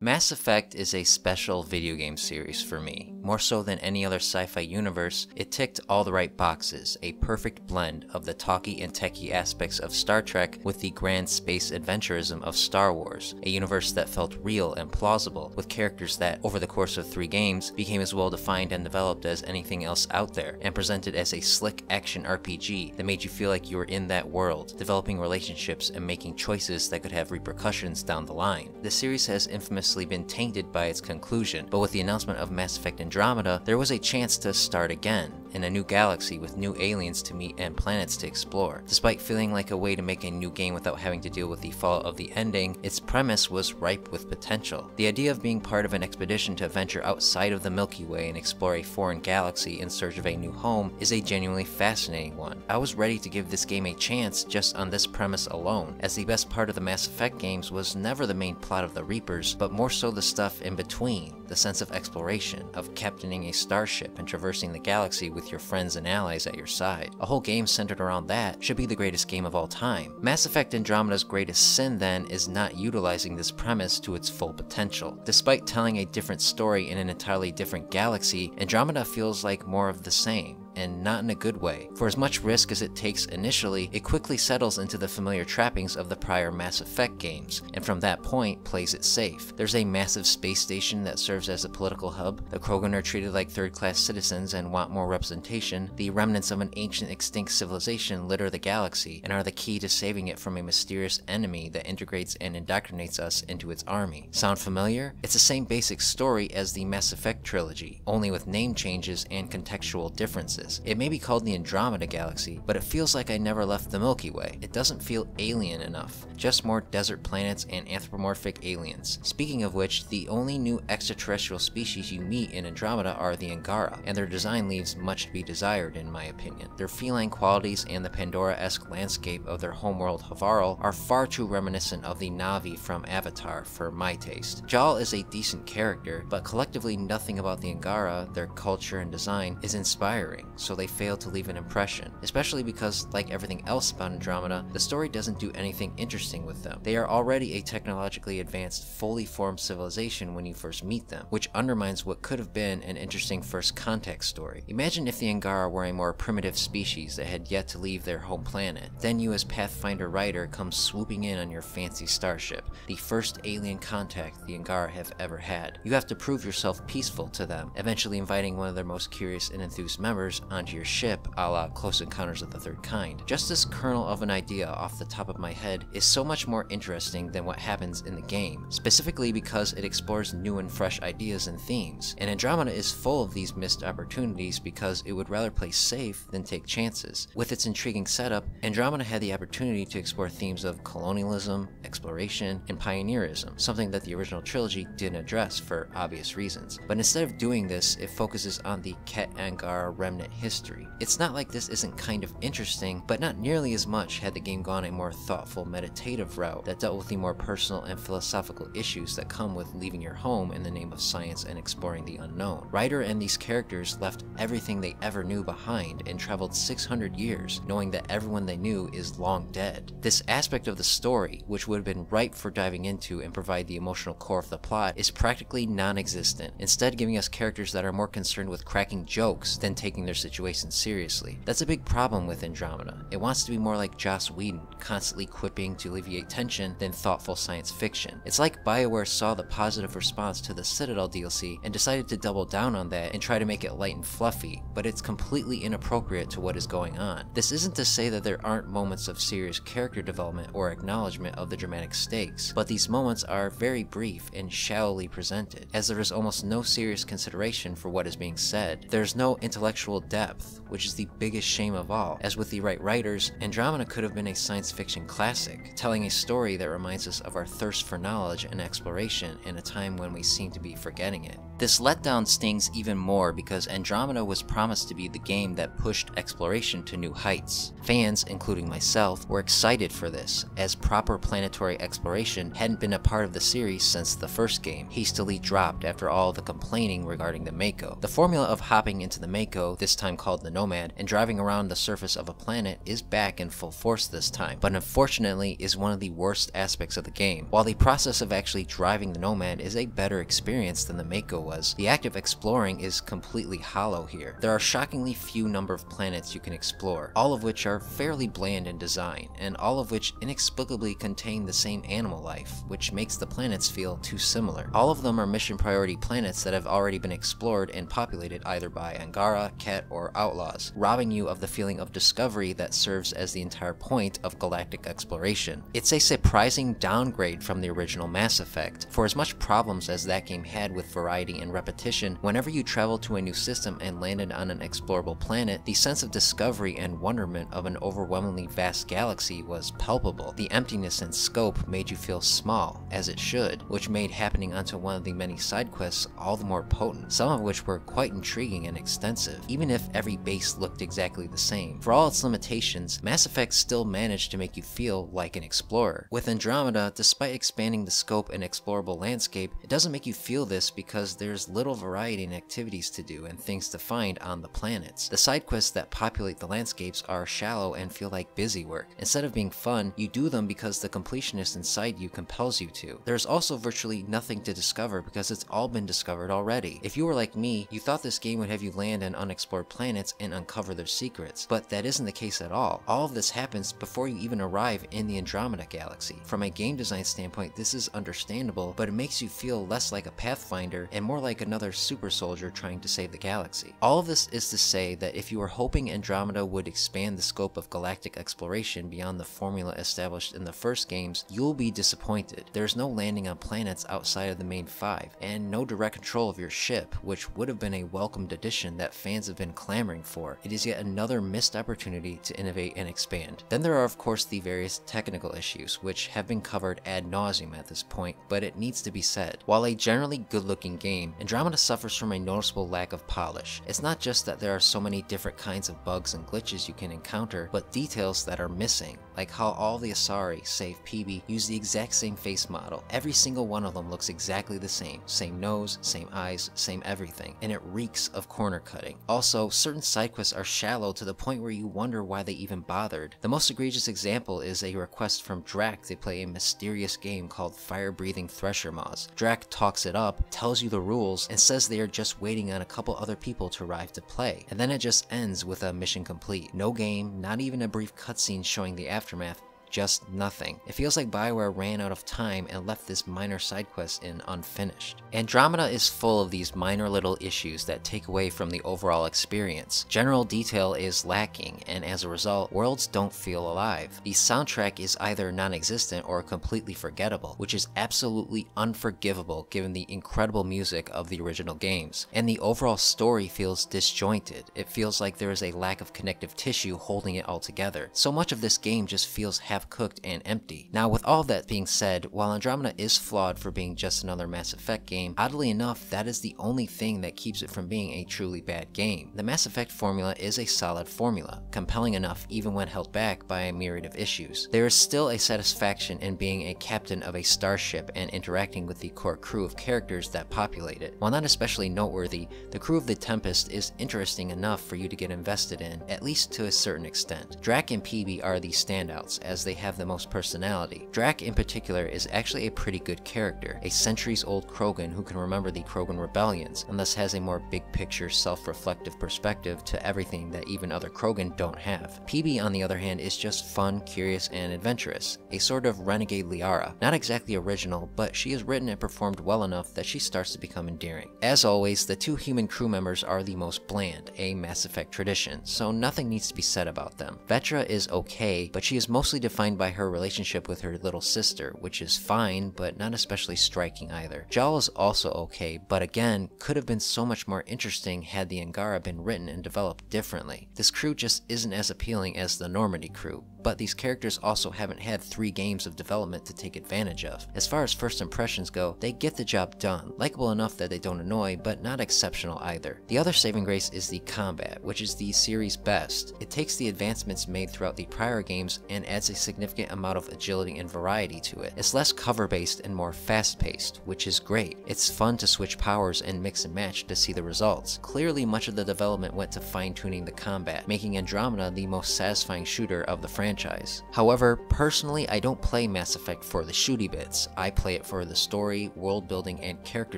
Mass Effect is a special video game series for me. More so than any other sci-fi universe, it ticked all the right boxes, a perfect blend of the talky and techy aspects of Star Trek with the grand space adventurism of Star Wars, a universe that felt real and plausible, with characters that, over the course of 3 games, became as well defined and developed as anything else out there, and presented as a slick action RPG that made you feel like you were in that world, developing relationships and making choices that could have repercussions down the line. The series has infamously been tainted by its conclusion, but with the announcement of Mass Effect Andromeda, there was a chance to start again, in a new galaxy with new aliens to meet and planets to explore. Despite feeling like a way to make a new game without having to deal with the fallout of the ending, its premise was ripe with potential. The idea of being part of an expedition to venture outside of the Milky Way and explore a foreign galaxy in search of a new home is a genuinely fascinating one. I was ready to give this game a chance just on this premise alone, as the best part of the Mass Effect games was never the main plot of the Reapers, but more so the stuff in between, the sense of exploration, of captaining a starship and traversing the galaxy with your friends and allies at your side. A whole game centered around that should be the greatest game of all time. Mass Effect Andromeda's greatest sin then is not utilizing this premise to its full potential. Despite telling a different story in an entirely different galaxy, Andromeda feels like more of the same, and not in a good way. For as much risk as it takes initially, it quickly settles into the familiar trappings of the prior Mass Effect games, and from that point plays it safe. There's a massive space station that serves as a political hub, the Krogan are treated like third-class citizens and want more representation, the remnants of an ancient extinct civilization litter the galaxy and are the key to saving it from a mysterious enemy that integrates and indoctrinates us into its army. Sound familiar? It's the same basic story as the Mass Effect trilogy, only with name changes and contextual differences. It may be called the Andromeda Galaxy, but it feels like I never left the Milky Way. It doesn't feel alien enough, just more desert planets and anthropomorphic aliens. Speaking of which, the only new extraterrestrial species you meet in Andromeda are the Angara, and their design leaves much to be desired in my opinion. Their feline qualities and the Pandora-esque landscape of their homeworld Havarl are far too reminiscent of the Na'vi from Avatar for my taste. Jal is a decent character, but collectively nothing about the Angara, their culture and design, is inspiring, so they fail to leave an impression, especially because, like everything else about Andromeda, the story doesn't do anything interesting with them. They are already a technologically advanced, fully formed civilization when you first meet them, which undermines what could have been an interesting first contact story. Imagine if the Angara were a more primitive species that had yet to leave their home planet. Then you as Pathfinder Rider come swooping in on your fancy starship, the first alien contact the Angara have ever had. You have to prove yourself peaceful to them, eventually inviting one of their most curious and enthused members onto your ship, a la Close Encounters of the Third Kind. Just this kernel of an idea off the top of my head is so much more interesting than what happens in the game, specifically because it explores new and fresh ideas and themes, and Andromeda is full of these missed opportunities because it would rather play safe than take chances. With its intriguing setup, Andromeda had the opportunity to explore themes of colonialism, exploration, and pioneerism, something that the original trilogy didn't address for obvious reasons. But instead of doing this, it focuses on the Ket Angara remnant history. It's not like this isn't kind of interesting, but not nearly as much had the game gone a more thoughtful, meditative route that dealt with the more personal and philosophical issues that come with leaving your home in the name of science and exploring the unknown. Ryder and these characters left everything they ever knew behind and traveled 600 years, knowing that everyone they knew is long dead. This aspect of the story, which would have been ripe for diving into and provide the emotional core of the plot, is practically non-existent, instead giving us characters that are more concerned with cracking jokes than taking their situation seriously. That's a big problem with Andromeda. It wants to be more like Joss Whedon, constantly quipping to alleviate tension than thoughtful science fiction. It's like BioWare saw the positive response to the Citadel DLC and decided to double down on that and try to make it light and fluffy, but it's completely inappropriate to what is going on. This isn't to say that there aren't moments of serious character development or acknowledgement of the dramatic stakes, but these moments are very brief and shallowly presented, as there is almost no serious consideration for what is being said. There's no intellectual depth, which is the biggest shame of all, as with the right writers, Andromeda could have been a science fiction classic, telling a story that reminds us of our thirst for knowledge and exploration in a time when we seem to be forgetting it. This letdown stings even more because Andromeda was promised to be the game that pushed exploration to new heights. Fans, including myself, were excited for this, as proper planetary exploration hadn't been a part of the series since the first game, hastily dropped after all the complaining regarding the Mako. The formula of hopping into the Mako, this time called the Nomad, and driving around the surface of a planet is back in full force this time, but unfortunately is one of the worst aspects of the game. While the process of actually driving the Nomad is a better experience than the Mako was, the act of exploring is completely hollow here. There are shockingly few number of planets you can explore, all of which are fairly bland in design, and all of which inexplicably contain the same animal life, which makes the planets feel too similar. All of them are mission priority planets that have already been explored and populated either by Angara, Ket, or outlaws, robbing you of the feeling of discovery that serves as the entire point of galactic exploration. It's a surprising downgrade from the original Mass Effect. For as much problems as that game had with variety and repetition, whenever you traveled to a new system and landed on an explorable planet, the sense of discovery and wonderment of an overwhelmingly vast galaxy was palpable. The emptiness and scope made you feel small, as it should, which made happening onto one of the many side quests all the more potent, some of which were quite intriguing and extensive, even if every base looked exactly the same. For all its limitations, Mass Effect still managed to make you feel like an explorer. With Andromeda, despite expanding the scope and explorable landscape, it doesn't make you feel this because there's little variety in activities to do and things to find on the planets. The side quests that populate the landscapes are shallow and feel like busy work. Instead of being fun, you do them because the completionist inside you compels you to. There's also virtually nothing to discover because it's all been discovered already. If you were like me, you thought this game would have you land on unexplored planets and uncover their secrets, but that isn't the case at all. All of this happens before you even arrive in the Andromeda galaxy. From a game design standpoint, this is understandable, but it makes you feel less like a Pathfinder and more like another super soldier trying to save the galaxy. All of this is to say that if you were hoping Andromeda would expand the scope of galactic exploration beyond the formula established in the first games, you'll be disappointed. There's no landing on planets outside of the main 5, and no direct control of your ship, which would have been a welcomed addition that fans have been clamoring for. It is yet another missed opportunity to innovate and expand. Then there are of course the various technical issues, which have been covered ad nauseum at this point, but it needs to be said. While a generally good-looking game, Andromeda suffers from a noticeable lack of polish. It's not just that there are so many different kinds of bugs and glitches you can encounter, but details that are missing, like how all the Asari, save PB, use the exact same face model. Every single one of them looks exactly the same. Same nose, same eyes, same everything, and it reeks of corner cutting. Also, certain side quests are shallow to the point where you wonder why they even bothered. The most egregious example is a request from Drac to play a mysterious game called Fire-Breathing Thresher Maws. Drac talks it up, tells you the rules, and says they are just waiting on a couple other people to arrive to play, and then it just ends with a mission complete. No game, not even a brief cutscene showing the aftermath, just nothing. It feels like BioWare ran out of time and left this minor side quest in unfinished. Andromeda is full of these minor little issues that take away from the overall experience. General detail is lacking, and as a result, worlds don't feel alive. The soundtrack is either non-existent or completely forgettable, which is absolutely unforgivable given the incredible music of the original games. And the overall story feels disjointed. It feels like there is a lack of connective tissue holding it all together. So much of this game just feels half-cooked and empty. Now, with all that being said, while Andromeda is flawed for being just another Mass Effect game, oddly enough, that is the only thing that keeps it from being a truly bad game. The Mass Effect formula is a solid formula, compelling enough even when held back by a myriad of issues. There is still a satisfaction in being a captain of a starship and interacting with the core crew of characters that populate it. While not especially noteworthy, the crew of the Tempest is interesting enough for you to get invested in, at least to a certain extent. Drac and PB are the standouts, as they have the most personality. Drac in particular is actually a pretty good character, a centuries-old Krogan who can remember the Krogan rebellions, and thus has a more big-picture, self-reflective perspective to everything that even other Krogan don't have. PB, on the other hand, is just fun, curious, and adventurous, a sort of renegade Liara. Not exactly original, but she is written and performed well enough that she starts to become endearing. As always, the two human crew members are the most bland, a Mass Effect tradition, so nothing needs to be said about them. Vetra is okay, but she is mostly defined by her relationship with her little sister, which is fine, but not especially striking either. Jal is also okay, but again, could have been so much more interesting had the Angara been written and developed differently. This crew just isn't as appealing as the Normandy crew, but these characters also haven't had 3 games of development to take advantage of. As far as first impressions go, they get the job done, likable enough that they don't annoy, but not exceptional either. The other saving grace is the combat, which is the series' best. It takes the advancements made throughout the prior games and adds a significant amount of agility and variety to it. It's less cover-based and more fast-paced, which is great. It's fun to switch powers and mix and match to see the results. Clearly, much of the development went to fine-tuning the combat, making Andromeda the most satisfying shooter of the franchise. However, personally, I don't play Mass Effect for the shooty bits. I play it for the story, world building, and character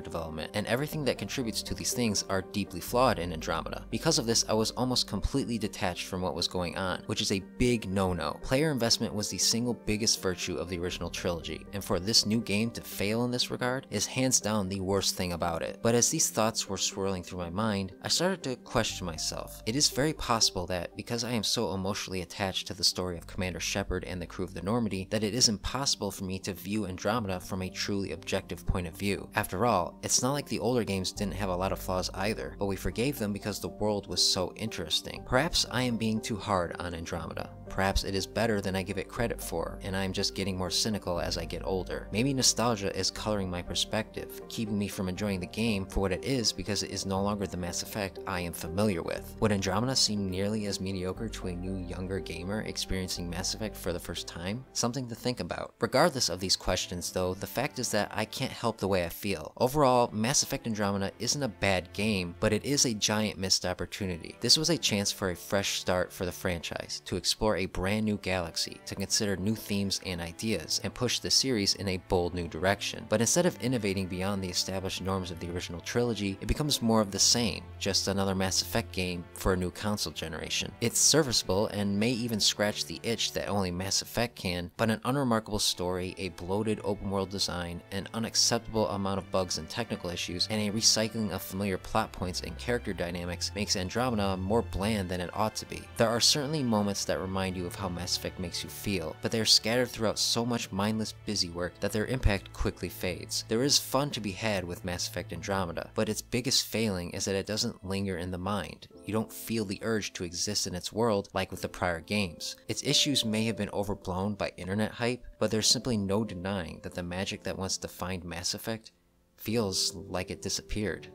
development, and everything that contributes to these things are deeply flawed in Andromeda. Because of this, I was almost completely detached from what was going on, which is a big no-no. Player investment was the single biggest virtue of the original trilogy, and for this new game to fail in this regard is hands down the worst thing about it. But as these thoughts were swirling through my mind, I started to question myself. It is very possible that because I am so emotionally attached to the story of Commander Shepard and the crew of the Normandy, that it is impossible for me to view Andromeda from a truly objective point of view. After all, it's not like the older games didn't have a lot of flaws either, but we forgave them because the world was so interesting. Perhaps I am being too hard on Andromeda. Perhaps it is better than I give it credit for, and I am just getting more cynical as I get older. Maybe nostalgia is coloring my perspective, keeping me from enjoying the game for what it is because it is no longer the Mass Effect I am familiar with. Would Andromeda seem nearly as mediocre to a new, younger gamer experiencing Mass Effect for the first time? Something to think about. Regardless of these questions though, the fact is that I can't help the way I feel. Overall, Mass Effect Andromeda isn't a bad game, but it is a giant missed opportunity. This was a chance for a fresh start for the franchise, to explore a brand new galaxy, to consider new themes and ideas, and push the series in a bold new direction. But instead of innovating beyond the established norms of the original trilogy, it becomes more of the same, just another Mass Effect game for a new console generation. It's serviceable and may even scratch the itch that only Mass Effect can, but an unremarkable story, a bloated open world design, an unacceptable amount of bugs and technical issues, and a recycling of familiar plot points and character dynamics makes Andromeda more bland than it ought to be. There are certainly moments that remind you of how Mass Effect makes you feel, but they are scattered throughout so much mindless busy work that their impact quickly fades. There is fun to be had with Mass Effect Andromeda, but its biggest failing is that it doesn't linger in the mind. You don't feel the urge to exist in its world like with the prior games. Its issues may have been overblown by internet hype, but there's simply no denying that the magic that once defined Mass Effect feels like it disappeared.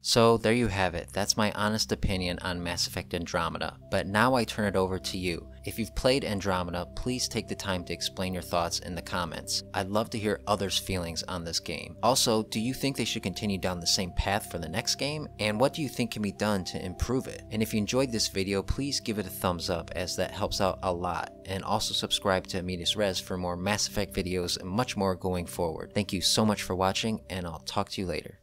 So there you have it, that's my honest opinion on Mass Effect Andromeda, but now I turn it over to you. If you've played Andromeda, please take the time to explain your thoughts in the comments. I'd love to hear others' feelings on this game. Also, do you think they should continue down the same path for the next game? And what do you think can be done to improve it? And if you enjoyed this video, please give it a thumbs up as that helps out a lot. And also subscribe to Medias Res for more Mass Effect videos and much more going forward. Thank you so much for watching, and I'll talk to you later.